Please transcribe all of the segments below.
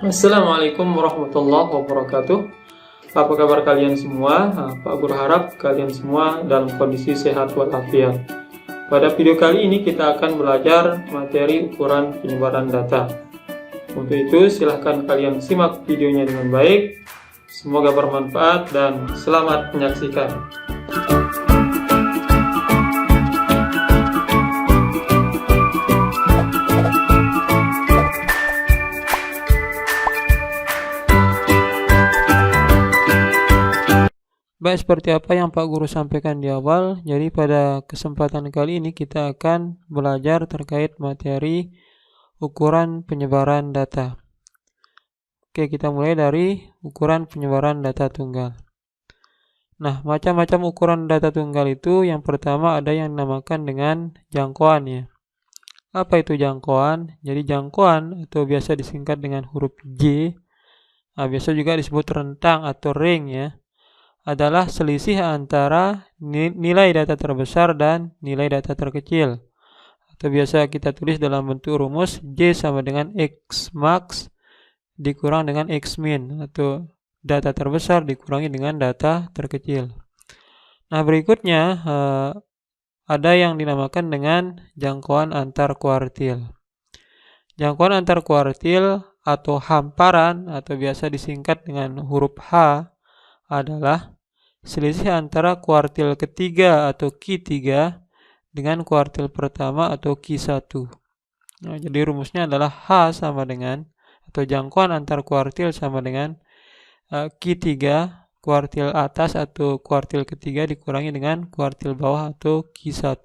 Assalamualaikum warahmatullahi wabarakatuh. Apa kabar kalian semua? Pak berharap kalian semua dalam kondisi sehat walafiat. Pada video kali ini kita akan belajar materi ukuran penyebaran data. Untuk itu silahkan kalian simak videonya dengan baik. Semoga bermanfaat dan selamat menyaksikan. Baik, seperti apa yang Pak Guru sampaikan di awal, jadi pada kesempatan kali ini kita akan belajar terkait materi ukuran penyebaran data. Oke, kita mulai dari ukuran penyebaran data tunggal. Nah, macam-macam ukuran data tunggal itu yang pertama ada yang dinamakan dengan jangkauan ya. Apa itu jangkauan? Jadi jangkauan atau biasa disingkat dengan huruf J, biasa juga disebut rentang atau range ya, adalah selisih antara nilai data terbesar dan nilai data terkecil. Atau biasa kita tulis dalam bentuk rumus J sama dengan X max dikurang dengan X min, atau data terbesar dikurangi dengan data terkecil. Nah, berikutnya ada yang dinamakan dengan jangkauan antar kuartil. Jangkauan antar kuartil atau hamparan atau biasa disingkat dengan huruf H adalah selisih antara kuartil ketiga atau Q3 dengan kuartil pertama atau Q1. Nah, jadi rumusnya adalah H sama dengan, atau jangkauan antar kuartil sama dengan Q3 kuartil atas atau kuartil ketiga dikurangi dengan kuartil bawah atau Q1.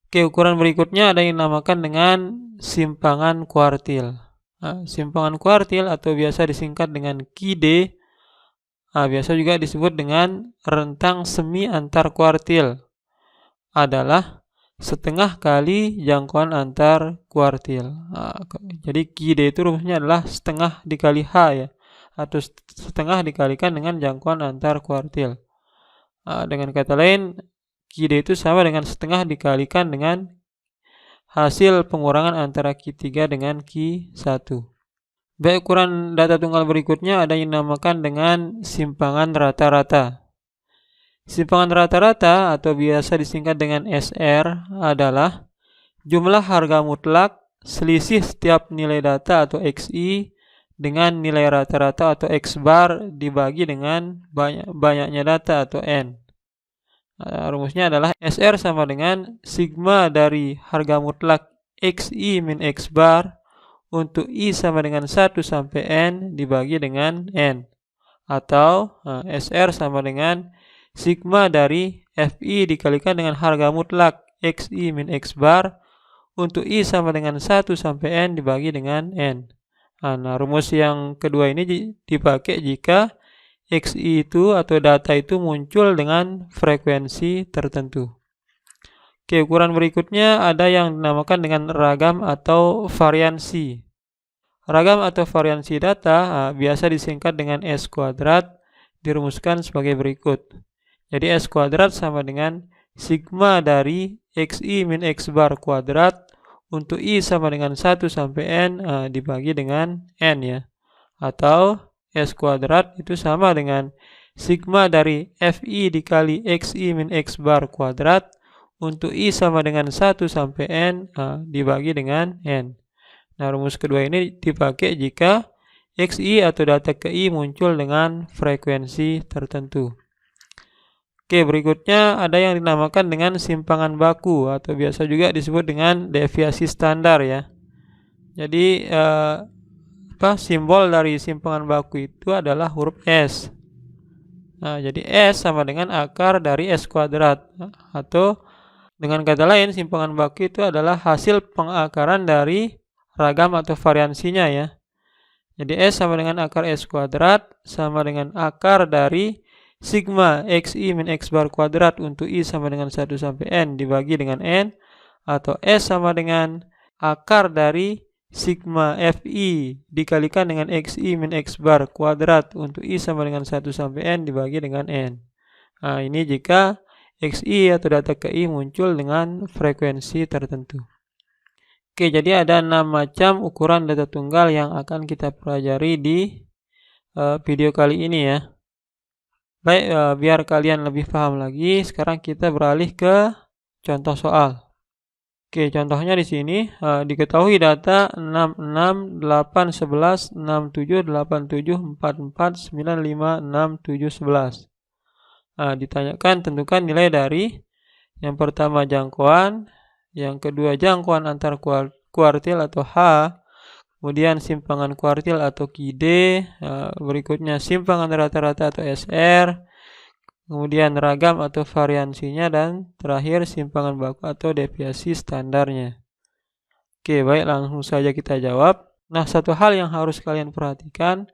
Oke, ukuran berikutnya ada yang dinamakan dengan simpangan kuartil. Nah, simpangan kuartil atau biasa disingkat dengan QD, biasa juga disebut dengan rentang semi antar kuartil, adalah setengah kali jangkauan antar kuartil. Jadi QD itu rumusnya adalah setengah dikali H ya, atau setengah dikalikan dengan jangkauan antar kuartil. Dengan kata lain, QD itu sama dengan setengah dikalikan dengan hasil pengurangan antara Q3 dengan Q1. Baik, ukuran data tunggal berikutnya ada yang dinamakan dengan simpangan rata-rata. Simpangan rata-rata atau biasa disingkat dengan SR adalah jumlah harga mutlak selisih setiap nilai data atau XI dengan nilai rata-rata atau X bar dibagi dengan banyaknya data atau N. Rumusnya adalah SR sama dengan sigma dari harga mutlak XI min X bar untuk I sama dengan 1 sampai N dibagi dengan N. Atau SR sama dengan sigma dari FI dikalikan dengan harga mutlak XI min X bar untuk I sama dengan 1 sampai N dibagi dengan N. Nah, rumus yang kedua ini dipakai jika XI itu atau data itu muncul dengan frekuensi tertentu. Oke, ukuran berikutnya ada yang dinamakan dengan ragam atau variansi. Ragam atau variansi data biasa disingkat dengan S kuadrat, dirumuskan sebagai berikut. Jadi S kuadrat sama dengan sigma dari XI min X bar kuadrat untuk I sama dengan 1 sampai N dibagi dengan N ya. Atau S kuadrat itu sama dengan sigma dari FI dikali XI min X bar kuadrat untuk I sama dengan 1 sampai N dibagi dengan N. Nah, rumus kedua ini dipakai jika XI atau data ke I muncul dengan frekuensi tertentu. Oke, berikutnya ada yang dinamakan dengan simpangan baku atau biasa juga disebut dengan deviasi standar ya. Jadi simbol dari simpangan baku itu adalah huruf S. Nah, jadi S sama dengan akar dari S kuadrat, atau dengan kata lain simpangan baku itu adalah hasil pengakaran dari ragam atau variansinya ya. Jadi S sama dengan akar S kuadrat sama dengan akar dari sigma XI min X bar kuadrat untuk I sama dengan 1 sampai N dibagi dengan N, atau S sama dengan akar dari sigma FI dikalikan dengan XI min X bar kuadrat untuk I sama dengan 1 sampai N dibagi dengan N. Nah, ini jika XI atau data KI muncul dengan frekuensi tertentu. Oke, jadi ada 6 macam ukuran data tunggal yang akan kita pelajari di video kali ini ya. Baik, biar kalian lebih paham lagi, sekarang kita beralih ke contoh soal. Oke, contohnya di sini diketahui data 66, 8, 11, 67, 87, 44, 95, 6, 7, 11. Ditanyakan tentukan nilai dari yang pertama jangkauan, yang kedua jangkauan antar kuartil atau H, kemudian simpangan kuartil atau KID, berikutnya simpangan rata-rata atau SR, kemudian ragam atau variansinya, dan terakhir simpangan baku atau deviasi standarnya. Oke, baik, langsung saja kita jawab. Nah, satu hal yang harus kalian perhatikan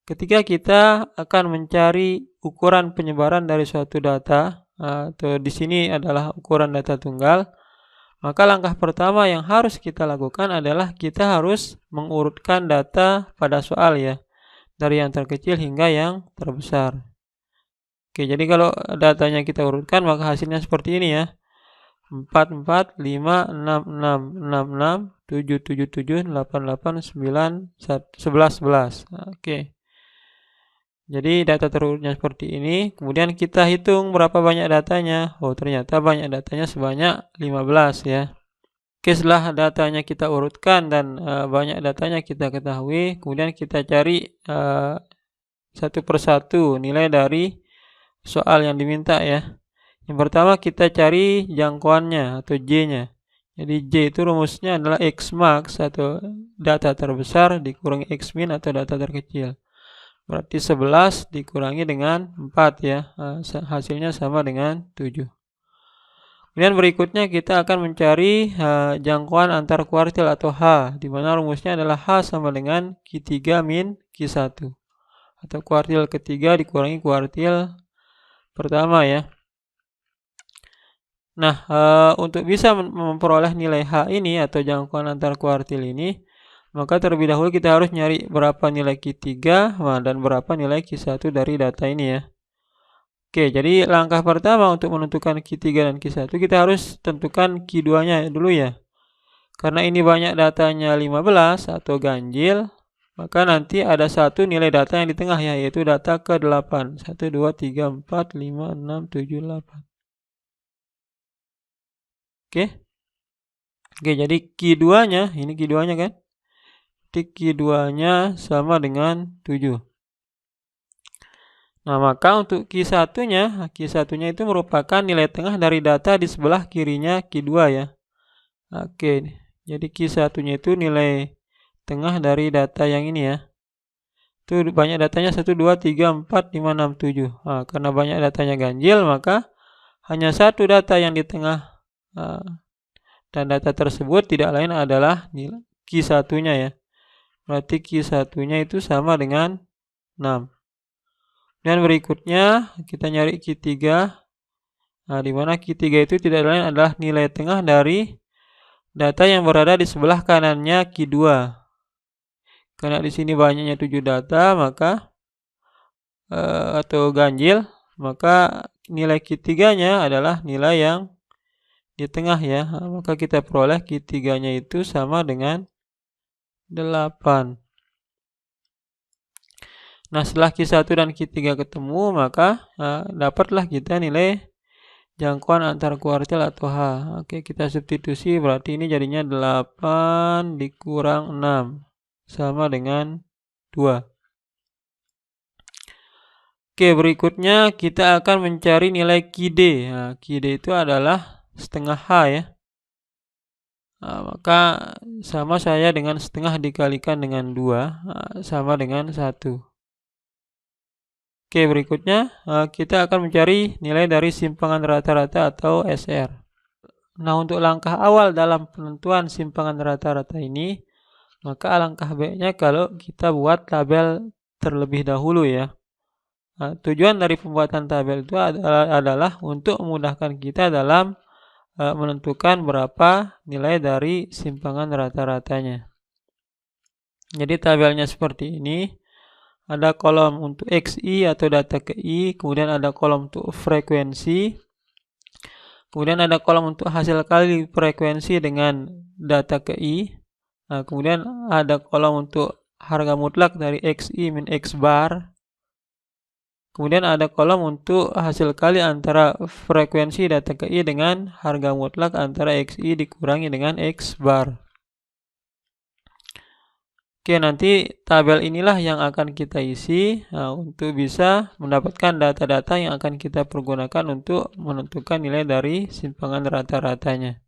ketika kita akan mencari ukuran penyebaran dari suatu data, atau di sini adalah ukuran data tunggal, maka langkah pertama yang harus kita lakukan adalah kita harus mengurutkan data pada soal ya, dari yang terkecil hingga yang terbesar. Oke, jadi kalau datanya kita urutkan maka hasilnya seperti ini ya. 4, 4, 5, 6, 6, 6, 6, 7, 7, 7, 8, 8, 9, 11, 11. Oke. Jadi data terurutnya seperti ini. Kemudian kita hitung berapa banyak datanya. Oh, ternyata banyak datanya sebanyak 15 ya. Oke, setelah datanya kita urutkan dan banyak datanya kita ketahui, kemudian kita cari satu persatu nilai dari soal yang diminta ya. Yang pertama kita cari jangkauannya atau J-nya. Jadi J itu rumusnya adalah X max atau data terbesar dikurangi X min atau data terkecil. Berarti 11 dikurangi dengan 4 ya. Hasilnya sama dengan 7. Kemudian berikutnya kita akan mencari jangkauan antar kuartil atau H, di mana rumusnya adalah H sama dengan Q3 min Q1. Atau kuartil ketiga dikurangi kuartil pertama ya. Nah, untuk bisa memperoleh nilai H ini atau jangkauan antar kuartil ini, maka terlebih dahulu kita harus nyari berapa nilai Q3 dan berapa nilai Q1 dari data ini ya. Oke, jadi langkah pertama untuk menentukan Q3 dan Q1 kita harus tentukan Q2-nya dulu ya. Karena ini banyak datanya 15 atau ganjil, maka nanti ada satu nilai data yang di tengah ya, yaitu data ke-8. 1, 2, 3, 4, 5, 6, 7, 8. Oke, jadi Q2-nya, ini Q2-nya kan? Q2-nya sama dengan 7. Nah, maka untuk Q1-nya itu merupakan nilai tengah dari data di sebelah kirinya Q2 ya. Oke, jadi Q1-nya itu nilai tengah dari data yang ini ya. Itu banyak datanya 1, 2, 3, 4, 5, 6, 7. Karena banyak datanya ganjil, maka hanya satu data yang di tengah. Dan data tersebut tidak lain adalah nilai Q1-nya ya. Berarti Q1-nya itu sama dengan 6. Dan berikutnya kita nyari Q3. Di mana Q3 itu tidak lain adalah nilai tengah dari data yang berada di sebelah kanannya Q2. Karena di sini banyaknya 7 data, maka atau ganjil, maka nilai Q3-nya adalah nilai yang di tengah ya. Maka kita peroleh Q3-nya itu sama dengan 8. Nah, setelah Q1 dan Q3 ketemu, maka dapatlah kita nilai jangkauan antar kuartil atau H. Oke, kita substitusi, berarti ini jadinya 8 dikurang 6 sama dengan 2. Oke, berikutnya kita akan mencari nilai QD. QD itu adalah setengah H ya. Maka sama saya dengan setengah dikalikan dengan 2 sama dengan 1. Oke, berikutnya kita akan mencari nilai dari simpangan rata-rata atau SR. Nah, untuk langkah awal dalam penentuan simpangan rata-rata ini, maka alangkah baiknya kalau kita buat tabel terlebih dahulu ya. Tujuan dari pembuatan tabel itu adalah untuk memudahkan kita dalam menentukan berapa nilai dari simpangan rata-ratanya. Jadi tabelnya seperti ini. Ada kolom untuk XI atau data ke I, kemudian ada kolom untuk frekuensi, Kemudian ada kolom untuk hasil kali frekuensi dengan data KI. Nah, kemudian ada kolom untuk harga mutlak dari XI min X bar. Kemudian ada kolom untuk hasil kali antara frekuensi data KI dengan harga mutlak antara XI dikurangi dengan X bar. Oke, nanti tabel inilah yang akan kita isi untuk bisa mendapatkan data-data yang akan kita pergunakan untuk menentukan nilai dari simpangan rata-ratanya.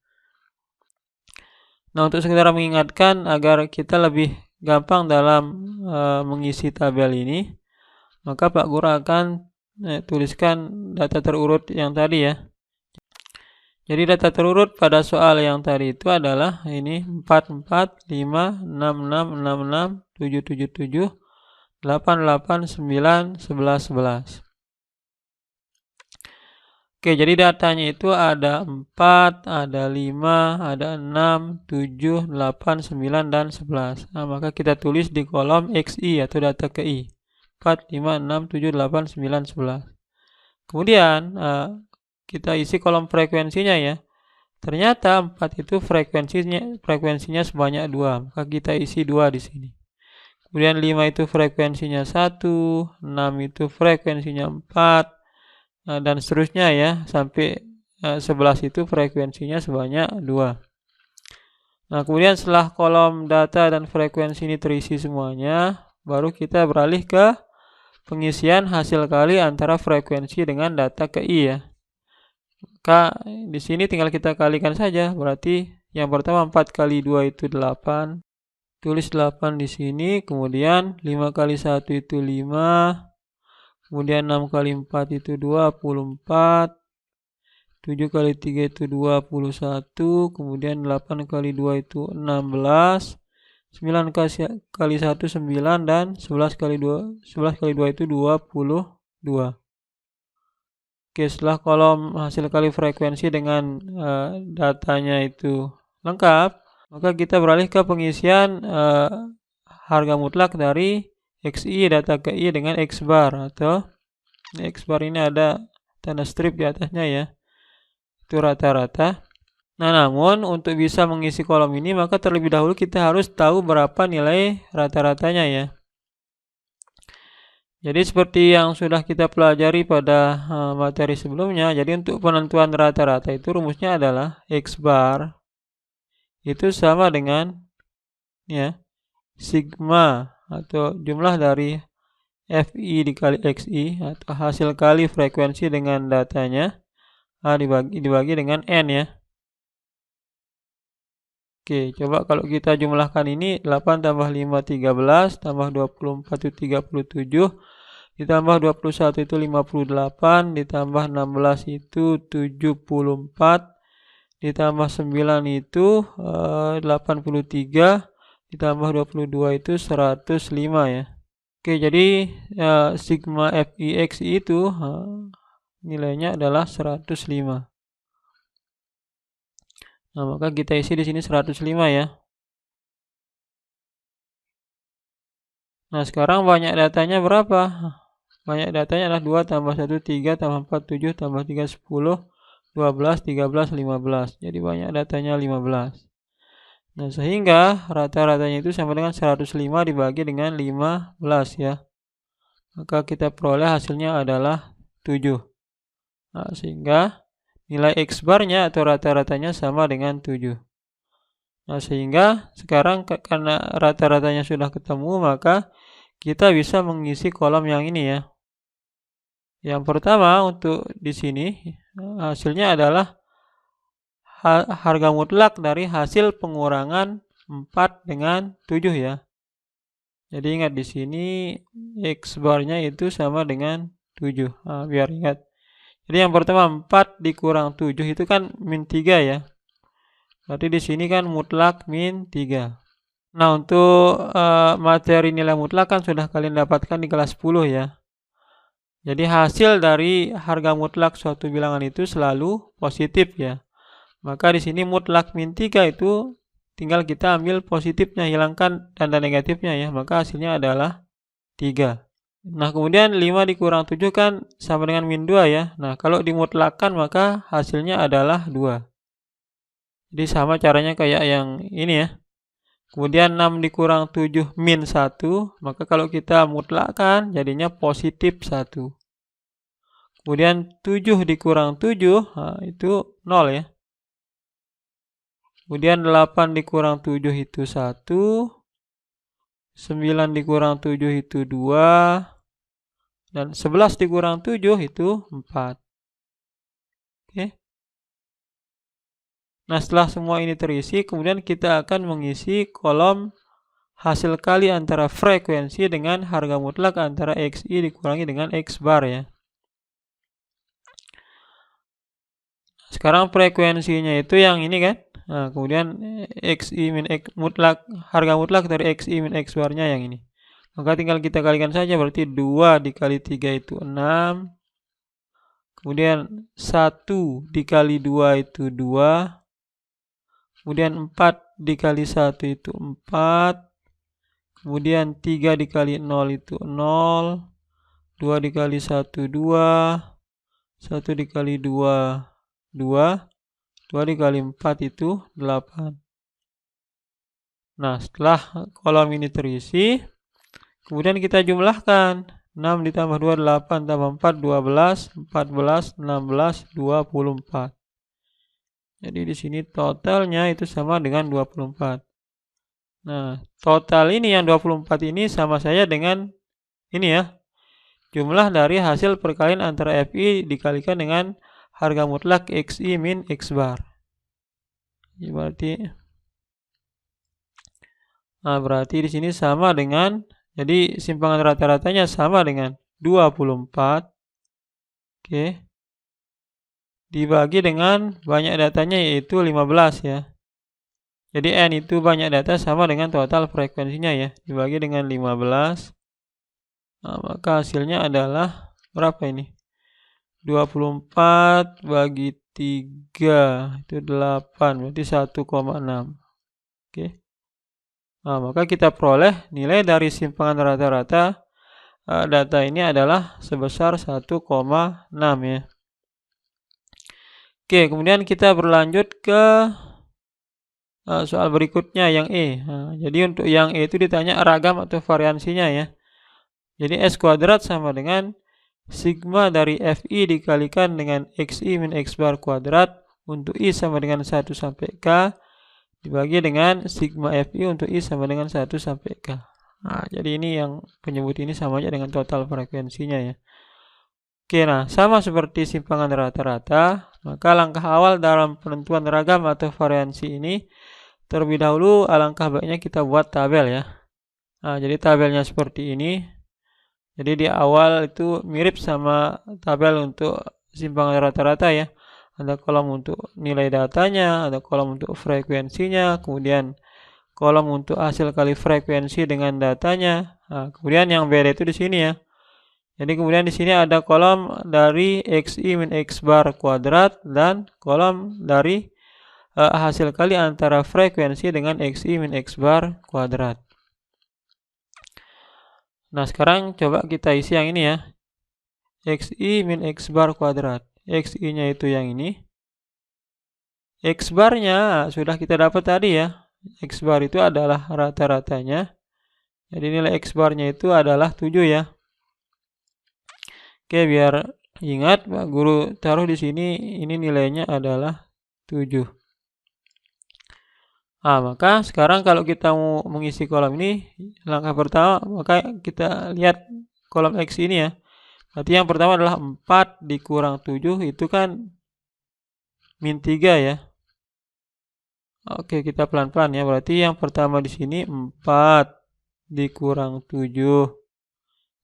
Nah, untuk sekedar mengingatkan agar kita lebih gampang dalam mengisi tabel ini, maka Pak Guru akan tuliskan data terurut yang tadi ya. Jadi data terurut pada soal yang tadi itu adalah ini 4, 4, 5, 6, 6, 6, 6, 7, 7, 7, 8, 8, 9, 11, 11. Oke, jadi datanya itu ada 4, ada 5, ada 6, 7, 8, 9, dan 11. Nah, maka kita tulis di kolom XI atau data KI. 4, 5, 6, 7, 8, 9, 11. Kemudian kita isi kolom frekuensinya ya. Ternyata 4 itu frekuensinya sebanyak 2, maka kita isi 2 di sini. Kemudian 5 itu frekuensinya 1, 6 itu frekuensinya 4, dan seterusnya ya, sampai 11 itu frekuensinya sebanyak 2. Nah, kemudian setelah kolom data dan frekuensi ini terisi semuanya, baru kita beralih ke pengisian hasil kali antara frekuensi dengan data KI ya. Maka di sini tinggal kita kalikan saja. Berarti yang pertama 4 kali 2 itu 8. Tulis 8 di sini. Kemudian 5 kali 1 itu 5. Kemudian 6 kali 4 itu 24. 7 kali 3 itu 21. Kemudian 8 kali 2 itu 16. 9 kali 1 9, dan 11 kali 2 itu 22. Oke, setelah kolom hasil kali frekuensi dengan datanya itu lengkap, maka kita beralih ke pengisian harga mutlak dari XI data KI dengan X bar, atau X bar ini ada tanda strip di atasnya ya, itu rata-rata. Nah, namun untuk bisa mengisi kolom ini maka terlebih dahulu kita harus tahu berapa nilai rata-ratanya ya. Jadi seperti yang sudah kita pelajari pada materi sebelumnya, jadi untuk penentuan rata-rata itu rumusnya adalah X bar itu sama dengan ya sigma atau jumlah dari FI dikali XI atau hasil kali frekuensi dengan datanya dibagi dengan N ya. Oke, coba kalau kita jumlahkan ini 8 tambah 5 13 tambah 24 itu 37 ditambah 21 itu 58 ditambah 16 itu 74 ditambah 9 itu 83 ditambah 22 itu 105 ya. Oke, jadi sigma FIX itu nilainya adalah 105. Nah, maka kita isi di sini 105 ya. Nah, sekarang banyak datanya berapa? Banyak datanya adalah 2 tambah 1 3 tambah 4 7 tambah 3 10 12 13 15. Jadi banyak datanya 15. Nah, sehingga rata-ratanya itu sama dengan 105 dibagi dengan 15 ya. Maka kita peroleh hasilnya adalah 7. Nah, sehingga nilai X barnya atau rata-ratanya sama dengan 7. Nah, sehingga sekarang karena rata-ratanya sudah ketemu, maka kita bisa mengisi kolom yang ini ya. Yang pertama untuk di sini hasilnya adalah harga mutlak dari hasil pengurangan 4 dengan 7 ya. Jadi ingat di sini X barnya itu sama dengan 7. Nah, biar ingat. Jadi yang pertama 4 dikurang 7 itu kan min 3 ya. Berarti di sini kan mutlak min 3. Nah, untuk materi nilai mutlak kan sudah kalian dapatkan di kelas 10 ya. Jadi hasil dari harga mutlak suatu bilangan itu selalu positif ya. Maka di sini mutlak min 3 itu tinggal kita ambil positifnya, hilangkan tanda negatifnya ya. Maka hasilnya adalah 3. Nah, kemudian 5 dikurang 7 kan sama dengan min 2 ya. Nah, kalau dimutlakkan maka hasilnya adalah 2. Jadi sama caranya kayak yang ini ya. Kemudian 6 dikurang 7 min 1, maka kalau kita mutlakkan jadinya positif 1. Kemudian 7 dikurang 7, nah itu 0 ya. Kemudian 8 dikurang 7 itu 1. 9 dikurang 7 itu 2. Dan 11 dikurang 7 itu 4. Oke. Nah, setelah semua ini terisi, kemudian kita akan mengisi kolom hasil kali antara frekuensi dengan harga mutlak antara XI dikurangi dengan X bar ya. Sekarang frekuensinya itu yang ini kan. Nah, kemudian XI min X mutlak, harga mutlak dari XI min X barnya yang ini. Maka tinggal kita kalikan saja, berarti 2 dikali 3 itu 6. Kemudian 1 dikali 2 itu 2. Kemudian 4 dikali 1 itu 4. Kemudian 3 dikali 0 itu 0. 2 dikali 1, 2. 1 dikali 2, 2. 2 dikali 4 itu 8. Nah, setelah kolom ini terisi, kemudian kita jumlahkan. 6 ditambah 2, 8 tambah 4, 12. 14, 16, 24. Jadi di sini totalnya itu sama dengan 24. Nah, total ini yang 24 ini sama saja dengan ini ya. Jumlah dari hasil perkalian antara FI dikalikan dengan harga mutlak XI min X bar. Berarti di sini sama dengan, jadi simpangan rata-ratanya sama dengan 24. Oke. Dibagi dengan banyak datanya yaitu 15 ya. Jadi N itu banyak data sama dengan total frekuensinya ya. Dibagi dengan 15. Nah, maka hasilnya adalah berapa ini? 24 bagi 3 itu 8, berarti 1,6. Oke. Nah, maka kita peroleh nilai dari simpangan rata-rata data ini adalah sebesar 1,6 ya. Oke, kemudian kita berlanjut ke soal berikutnya yang E. Nah, jadi untuk yang E itu ditanya ragam atau variansinya ya. Jadi S kuadrat sama dengan sigma dari FI dikalikan dengan XI min X bar kuadrat untuk I sama dengan 1 sampai K dibagi dengan sigma FI untuk I sama dengan 1 sampai K. Nah, jadi ini yang penyebut ini sama aja dengan total frekuensinya ya. Oke, nah sama seperti simpangan rata-rata, maka langkah awal dalam penentuan ragam atau variansi ini, terlebih dahulu alangkah baiknya kita buat tabel ya. Nah, jadi tabelnya seperti ini. Jadi di awal itu mirip sama tabel untuk simpangan rata-rata ya. Ada kolom untuk nilai datanya, ada kolom untuk frekuensinya, kemudian kolom untuk hasil kali frekuensi dengan datanya. Nah, kemudian yang beda itu di sini ya. Jadi kemudian di sini ada kolom dari XI min X bar kuadrat dan kolom dari hasil kali antara frekuensi dengan XI min X bar kuadrat. Nah, sekarang coba kita isi yang ini ya. XI min X bar kuadrat. XI-nya itu yang ini. X barnya sudah kita dapat tadi ya. X bar itu adalah rata-ratanya. Jadi nilai X barnya itu adalah 7 ya. Oke, biar ingat Pak Guru taruh di sini ini nilainya adalah 7. Nah, maka sekarang kalau kita mau mengisi kolom ini, langkah pertama maka kita lihat kolom X ini ya. Berarti yang pertama adalah 4 dikurang 7 itu kan min 3 ya. Oke, kita pelan-pelan ya. Berarti yang pertama di sini 4 dikurang 7.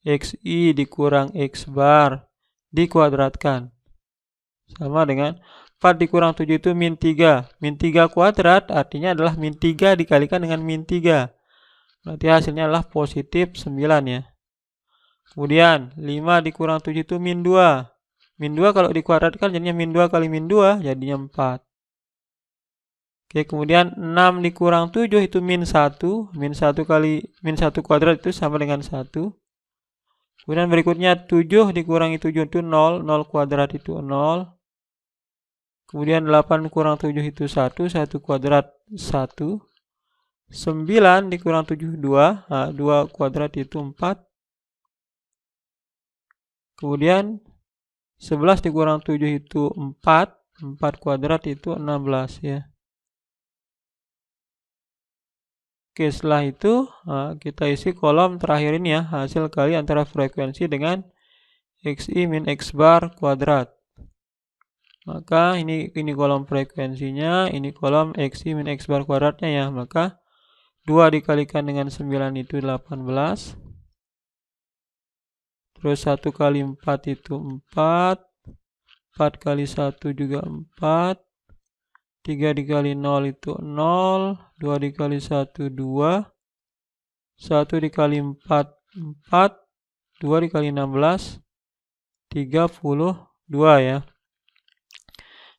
XI dikurang X bar dikuadratkan. Sama dengan 4 dikurang 7 itu min 3. Min 3 kuadrat artinya adalah min 3 dikalikan dengan min 3. Berarti hasilnya adalah positif 9 ya. Kemudian 5 dikurang 7 itu min 2. Min 2 kalau dikuadratkan jadinya min 2 kali min 2 jadinya 4. Oke, kemudian 6 dikurang 7 itu min 1. Min 1 kali min 1 kuadrat itu sama dengan 1. Kemudian berikutnya 7 dikurangi 7 itu 0, 0 kuadrat itu 0. Kemudian 8 kurang 7 itu 1, 1 kuadrat 1. 9 dikurang 7, 2. Nah, 2 kuadrat itu 4. Kemudian 11 dikurang 7 itu 4. 4 kuadrat itu 16 ya. Oke, setelah itu kita isi kolom terakhir ini ya, hasil kali antara frekuensi dengan xi min x bar kuadrat. Maka ini kolom frekuensinya, ini kolom xi min x bar kuadratnya ya. Maka 2 dikalikan dengan 9 itu 18. Terus 1 kali 4 itu 4. 4 kali 1 juga 4. 3 dikali 0 itu 0. 2 dikali 1, 2. 1 dikali 4, 4. 2 dikali 16, 32 ya.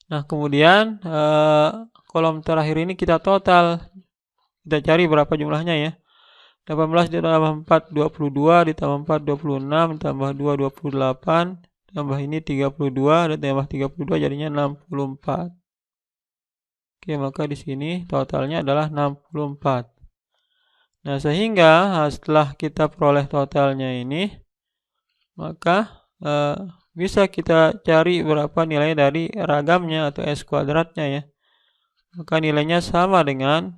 Nah, kemudian kolom terakhir ini kita total. Kita cari berapa jumlahnya ya. 18 ditambah 4, 22. Ditambah 4, 26. Ditambah 2, 28. Tambah ini 32. Ditambah 32 jadinya 64. Oke, maka di sini totalnya adalah 64. Nah, sehingga setelah kita peroleh totalnya ini, maka bisa kita cari berapa nilai dari ragamnya atau S kuadratnya ya. Maka nilainya sama dengan,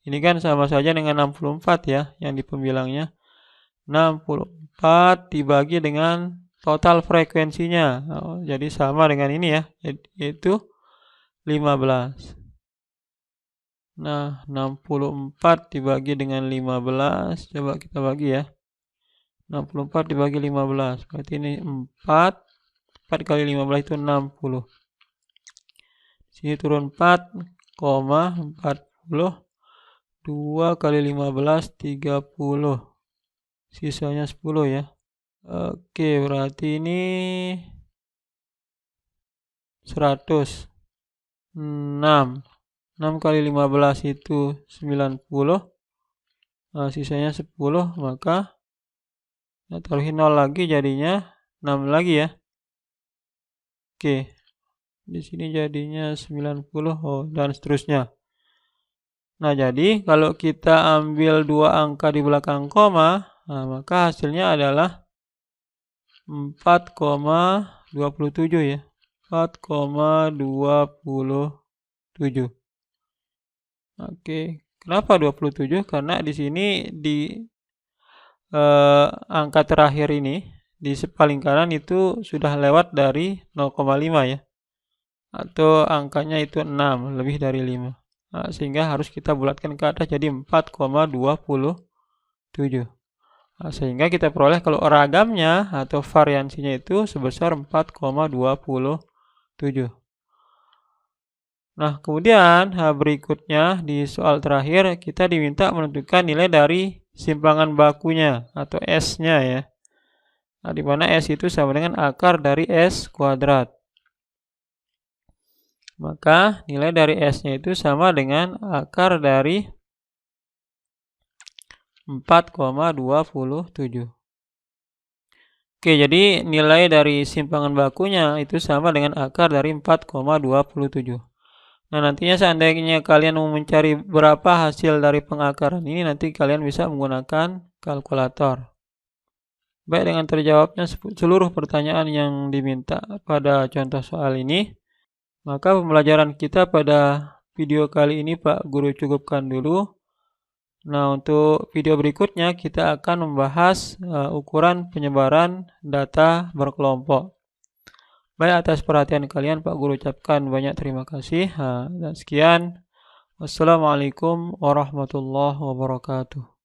ini kan sama saja dengan 64 ya, yang di pembilangnya. 64 dibagi dengan total frekuensinya. Jadi sama dengan ini ya, yaitu 15. Nah, 64 dibagi dengan 15. Coba kita bagi ya. 64 dibagi 15. Berarti ini 4. 4 kali 15 itu 60. Sini turun 4,40. 2 kali 15, 30. Sisanya 10 ya. Oke, berarti ini 100. 6. 6 kali 15 itu 90. Sisanya 10, maka taruhin 0 lagi jadinya 6 lagi ya. Oke. Di sini jadinya 90 dan seterusnya. Nah, jadi kalau kita ambil 2 angka di belakang koma, maka hasilnya adalah 4,27 ya. 4,27. Oke, kenapa 27? Karena di sini di angka terakhir ini di paling kanan itu sudah lewat dari 0,5 ya. Atau angkanya itu 6, lebih dari 5. Sehingga harus kita bulatkan ke atas jadi 4,27. Sehingga kita peroleh kalau ragamnya atau variansinya itu sebesar 4,27. Nah, kemudian berikutnya di soal terakhir kita diminta menentukan nilai dari simpangan bakunya atau S-nya ya. Nah, di mana S itu sama dengan akar dari S kuadrat. Maka nilai dari S-nya itu sama dengan akar dari 4,27. Oke, jadi nilai dari simpangan bakunya itu sama dengan akar dari 4,27. Nah, nantinya seandainya kalian mau mencari berapa hasil dari pengakaran ini, nanti kalian bisa menggunakan kalkulator. Baik, dengan terjawabnya seluruh pertanyaan yang diminta pada contoh soal ini, maka pembelajaran kita pada video kali ini Pak Guru cukupkan dulu. Nah, untuk video berikutnya kita akan membahas ukuran penyebaran data berkelompok. Baik, atas perhatian kalian Pak Guru ucapkan banyak terima kasih. Dan sekian. Wassalamualaikum warahmatullahi wabarakatuh.